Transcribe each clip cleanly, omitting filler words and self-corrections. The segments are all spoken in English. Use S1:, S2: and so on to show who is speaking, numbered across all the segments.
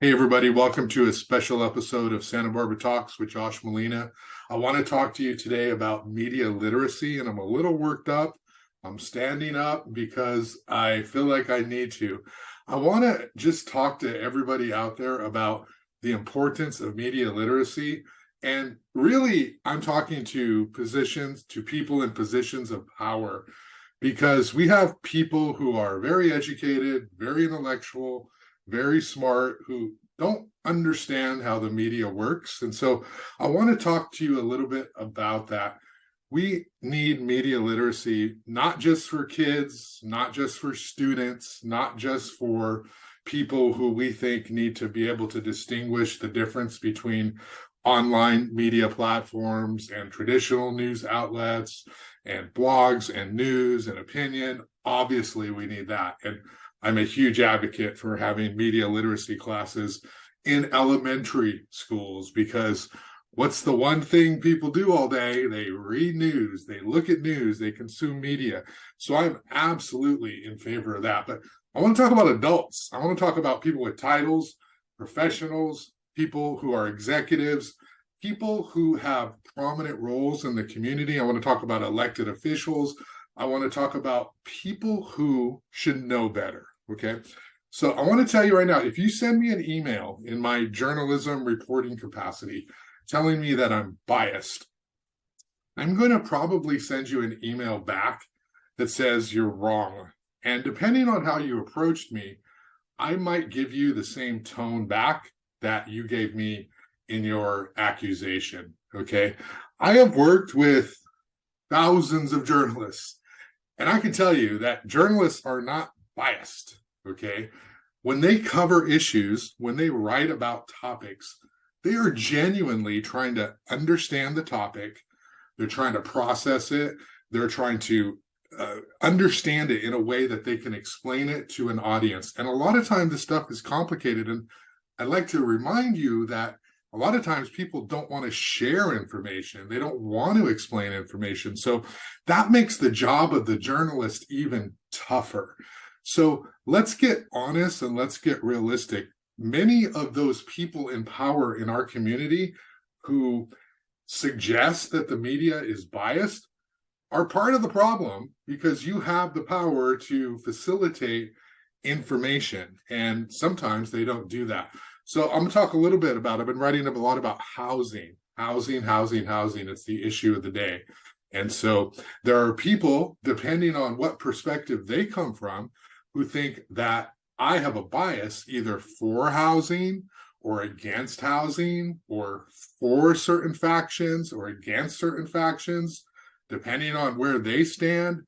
S1: Hey, everybody, welcome to a special episode of Santa Barbara Talks with Josh Molina. I want to talk to you today about media literacy, and I'm a little worked up. I'm standing up because I feel like I need to. I want to just talk to everybody out there about the importance of media literacy. And really, I'm talking to people in positions of power, because we have people who are very educated, very intellectual, very smart, who don't understand how the media works. And so I want to talk to you a little bit about that. We need media literacy, not just for kids, not just for students, not just for people who we think need to be able to distinguish the difference between online media platforms and traditional news outlets and blogs and news and opinion. Obviously, we need that. And I'm a huge advocate for having media literacy classes in elementary schools, because what's the one thing people do all day? They read news, they look at news, they consume media. So I'm absolutely in favor of that. But I want to talk about adults. I want to talk about people with titles, professionals, people who are executives, people who have prominent roles in the community. I want to talk about elected officials. I want to talk about people who should know better, okay? So I want to tell you right now, if you send me an email in my journalism reporting capacity telling me that I'm biased, I'm going to probably send you an email back that says you're wrong. And depending on how you approached me, I might give you the same tone back that you gave me in your accusation, okay? I have worked with thousands of journalists, and I can tell you that journalists are not biased, okay? When they cover issues, when they write about topics, they are genuinely trying to understand the topic. They're trying to process it. They're trying to understand it in a way that they can explain it to an audience. And a lot of times this stuff is complicated. And I'd like to remind you that a lot of times people don't want to share information. They don't want to explain information. So that makes the job of the journalist even tougher. So let's get honest and let's get realistic. Many of those people in power in our community who suggest that the media is biased are part of the problem, because you have the power to facilitate information, and sometimes they don't do that. So I'm going to talk a little bit about, I've been writing a lot about housing. It's the issue of the day. And so there are people, depending on what perspective they come from, who think that I have a bias either for housing or against housing, or for certain factions or against certain factions. Depending on where they stand,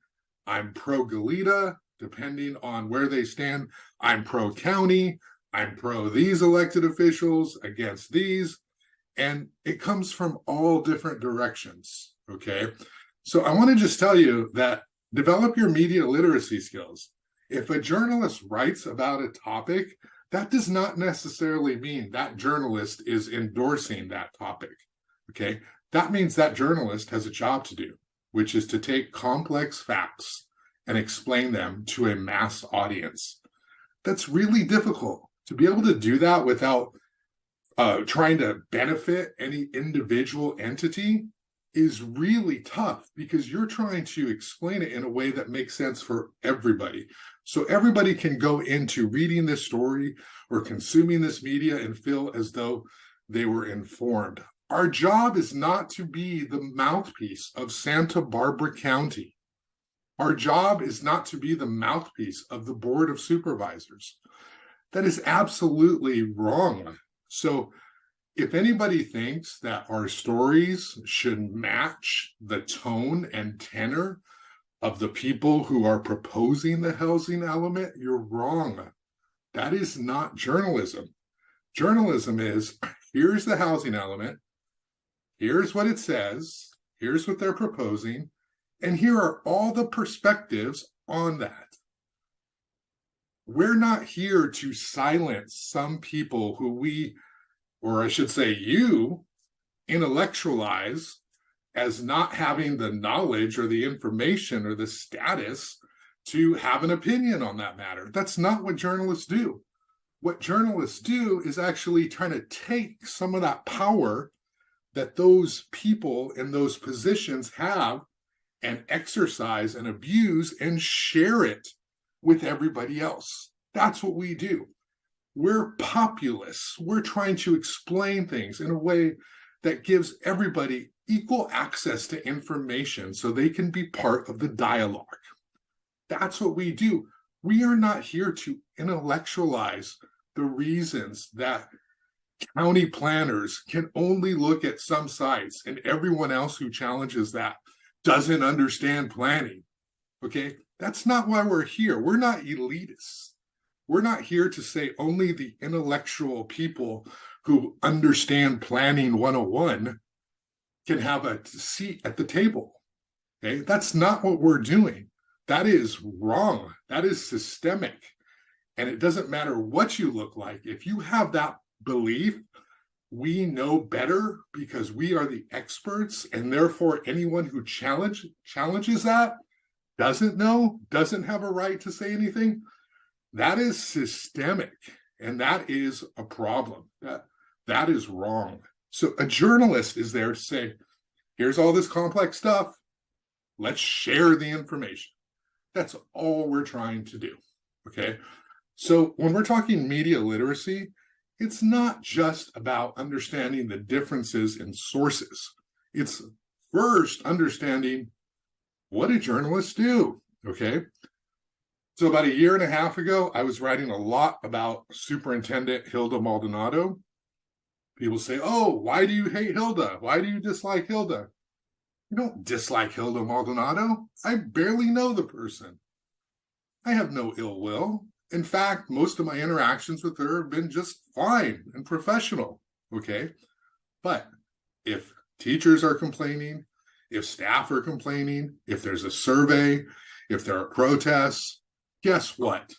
S1: I'm pro-Goleta. Depending on where they stand, I'm pro-county. I'm pro these elected officials against these. And it comes from all different directions, okay? So I want to just tell you that develop your media literacy skills. If a journalist writes about a topic, that does not necessarily mean that journalist is endorsing that topic, okay? That means that journalist has a job to do, which is to take complex facts and explain them to a mass audience. That's really difficult. To be able to do that without trying to benefit any individual entity is really tough, because you're trying to explain it in a way that makes sense for everybody. So everybody can go into reading this story or consuming this media and feel as though they were informed. Our job is not to be the mouthpiece of Santa Barbara County. Our job is not to be the mouthpiece of the Board of Supervisors. That is absolutely wrong. So if anybody thinks that our stories should match the tone and tenor of the people who are proposing the housing element, you're wrong. That is not journalism. Journalism is, here's the housing element, here's what it says, here's what they're proposing, and here are all the perspectives on that. We're not here to silence some people who we, or I should say you, intellectualize as not having the knowledge or the information or the status to have an opinion on that matter. That's not what journalists do. What journalists do is actually trying to take some of that power that those people in those positions have and exercise and abuse and share it with everybody else. That's what we do. We're populists. We're trying to explain things in a way that gives everybody equal access to information so they can be part of the dialogue. That's what we do. We are not here to intellectualize the reasons that county planners can only look at some sites and everyone else who challenges that doesn't understand planning. Okay, that's not why we're here. We're not elitists. We're not here to say only the intellectual people who understand planning 101 can have a seat at the table. Okay, that's not what we're doing. That is wrong. That is systemic. And it doesn't matter what you look like. If you have that belief, we know better because we are the experts, and therefore anyone who challenges that doesn't know, doesn't have a right to say anything. That is systemic, and that is a problem. That is wrong. So a journalist is there to say, here's all this complex stuff. Let's share the information. That's all we're trying to do. Okay. So when we're talking media literacy, it's not just about understanding the differences in sources. It's first understanding, what do journalists do? Okay. So about a year and a half ago, I was writing a lot about Superintendent Hilda Maldonado. People say, oh, why do you hate Hilda? Why do you dislike Hilda? You don't dislike Hilda Maldonado. I barely know the person. I have no ill will. In fact, most of my interactions with her have been just fine and professional, okay? But if teachers are complaining, if staff are complaining, if there's a survey, if there are protests, guess what?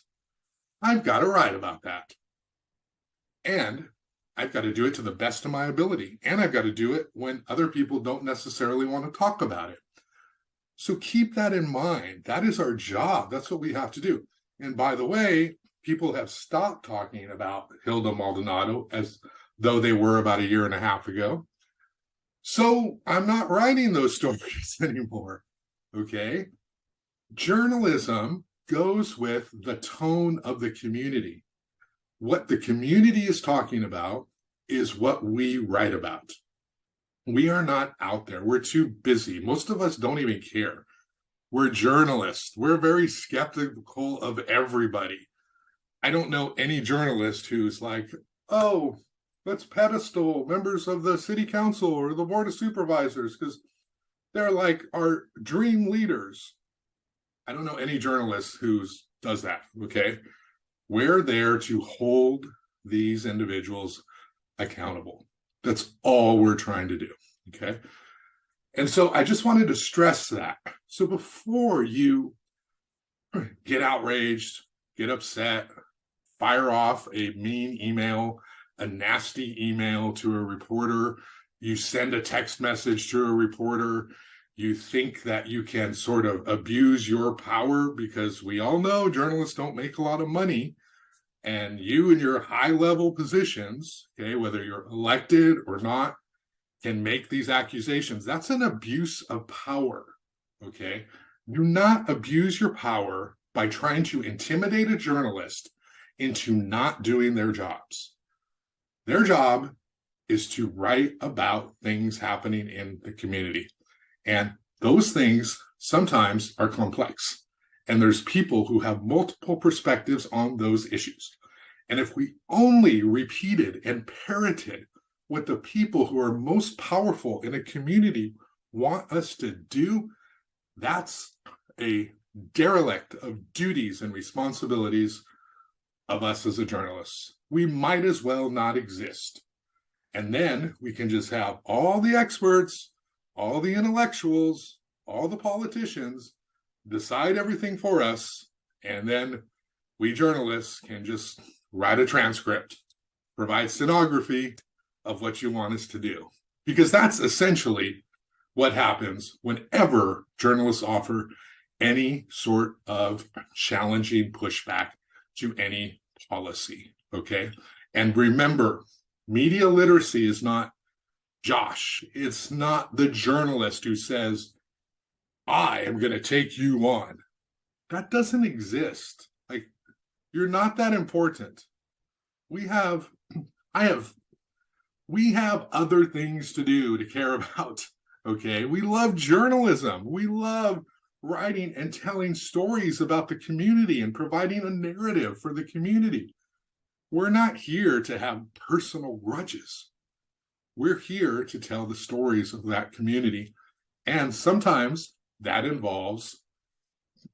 S1: I've got to write about that. And I've got to do it to the best of my ability. And I've got to do it when other people don't necessarily want to talk about it. So keep that in mind. That is our job. That's what we have to do. And by the way, people have stopped talking about Hilda Maldonado as though they were about a year and a half ago. So I'm not writing those stories anymore. Okay? Journalism goes with the tone of the community. What the community is talking about is what we write about. We are not out there. We're too busy. Most of us don't even care. We're journalists. We're very skeptical of everybody. I don't know any journalist who's like, oh, let's pedestal members of the city council or the board of supervisors because they're like our dream leaders. I don't know any journalist who does that, okay? We're there to hold these individuals accountable. That's all we're trying to do, okay? And so I just wanted to stress that. So before you get outraged, get upset, fire off a mean email, a nasty email to a reporter, you send a text message to a reporter, you think that you can sort of abuse your power because we all know journalists don't make a lot of money. And you in your high-level positions, okay, whether you're elected or not, can make these accusations. That's an abuse of power, okay? Do not abuse your power by trying to intimidate a journalist into not doing their jobs. Their job is to write about things happening in the community. And those things sometimes are complex. And there's people who have multiple perspectives on those issues. And if we only repeated and parroted what the people who are most powerful in a community want us to do, that's a derelict of duties and responsibilities of us as a journalist. We might as well not exist. And then we can just have all the experts, all the intellectuals, all the politicians decide everything for us. And then we journalists can just write a transcript, provide stenography of what you want us to do. Because that's essentially what happens whenever journalists offer any sort of challenging pushback to any policy, okay? And remember, media literacy is not Josh. It's not the journalist who says, I am going to take you on. That doesn't exist. Like, you're not that important. We have other things to do, to care about, okay? We love journalism. We love writing and telling stories about the community and providing a narrative for the community. We're not here to have personal grudges. We're here to tell the stories of that community. And sometimes that involves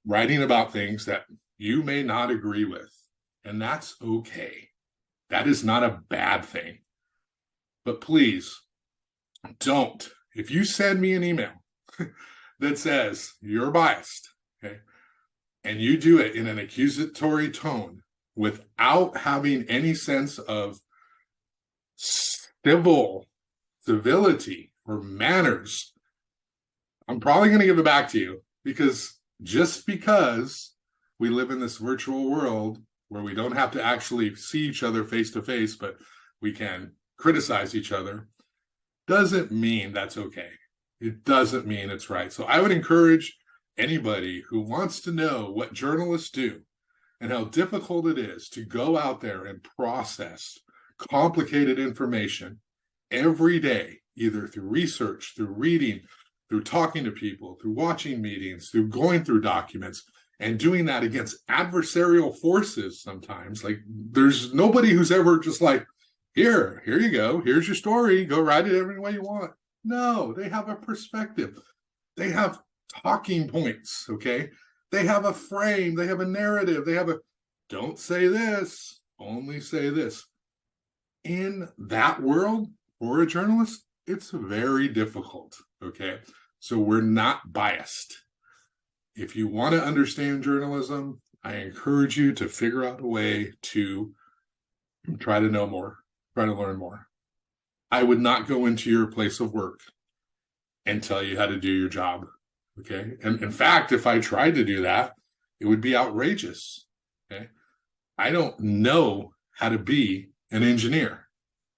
S1: writing about things that you may not agree with. And that's okay. That is not a bad thing. But please don't. If you send me an email that says you're biased, okay, and you do it in an accusatory tone without having any sense of civility or manners, I'm probably going to give it back to you, because just because we live in this virtual world where we don't have to actually see each other face to face, but we can criticize each other, doesn't mean that's okay. It doesn't mean it's right. So I would encourage anybody who wants to know what journalists do and how difficult it is to go out there and process complicated information every day, either through research, through reading, through talking to people, through watching meetings, through going through documents, and doing that against adversarial forces sometimes. Like, there's nobody who's ever just like, here you go, here's your story, go write it every way you want. No, they have a perspective. They have talking points, okay? They have a frame, they have a narrative, they have a, don't say this, only say this. In that world, for a journalist, it's very difficult, okay? So we're not biased. If you want to understand journalism, I encourage you to figure out a way to try to know more, try to learn more. I would not go into your place of work and tell you how to do your job, okay? And in fact, if I tried to do that, it would be outrageous, okay? I don't know how to be an engineer.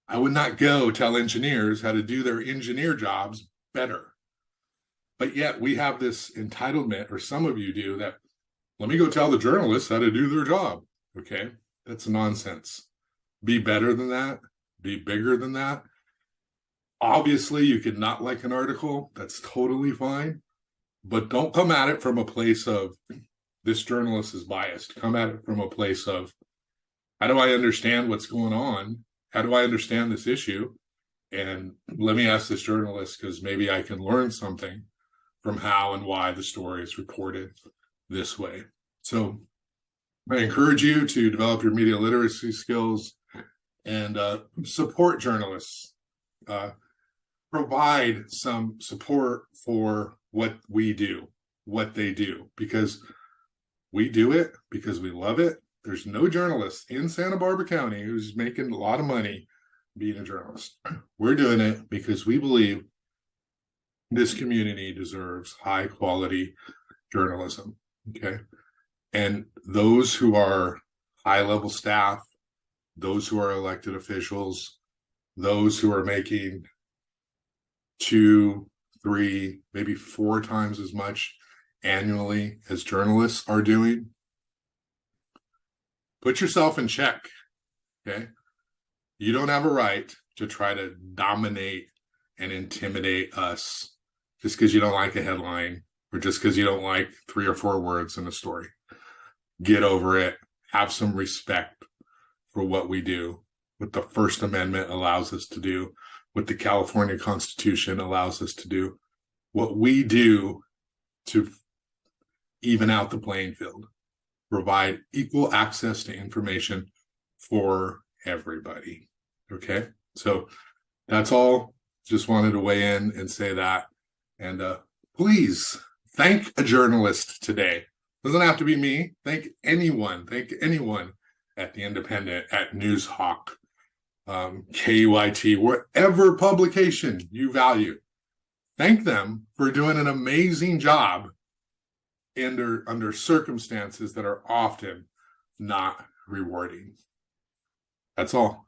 S1: I would not go tell engineers how to do their engineer jobs better. But yet we have this entitlement, or some of you do, that let me go tell the journalists how to do their job, okay? That's nonsense. Be better than that. Be bigger than that. Obviously, you could not like an article. That's totally fine. But don't come at it from a place of, this journalist is biased. Come at it from a place of, how do I understand what's going on? How do I understand this issue? And let me ask this journalist, because maybe I can learn something from how and why the story is reported this way. So I encourage you to develop your media literacy skills and support journalists. Provide some support for what we do, what they do, because we do it because we love it. There's no journalist in Santa Barbara County who's making a lot of money being a journalist. We're doing it because we believe this community deserves high quality journalism, okay? And those who are high level staff, those who are elected officials, those who are making 2, 3, maybe 4 times as much annually as journalists are doing, put yourself in check, okay? You don't have a right to try to dominate and intimidate us just because you don't like a headline or just because you don't like 3 or 4 words in a story. Get over it. Have some respect for what we do, what the First Amendment allows us to do, what the California Constitution allows us to do, what we do to even out the playing field, provide equal access to information for everybody. Okay, so that's all. Just wanted to weigh in and say that. And please thank a journalist today. Doesn't have to be me. Thank anyone. Thank anyone at The Independent, at NewsHawk, KUIT, whatever publication you value. Thank them for doing an amazing job under circumstances that are often not rewarding. That's all.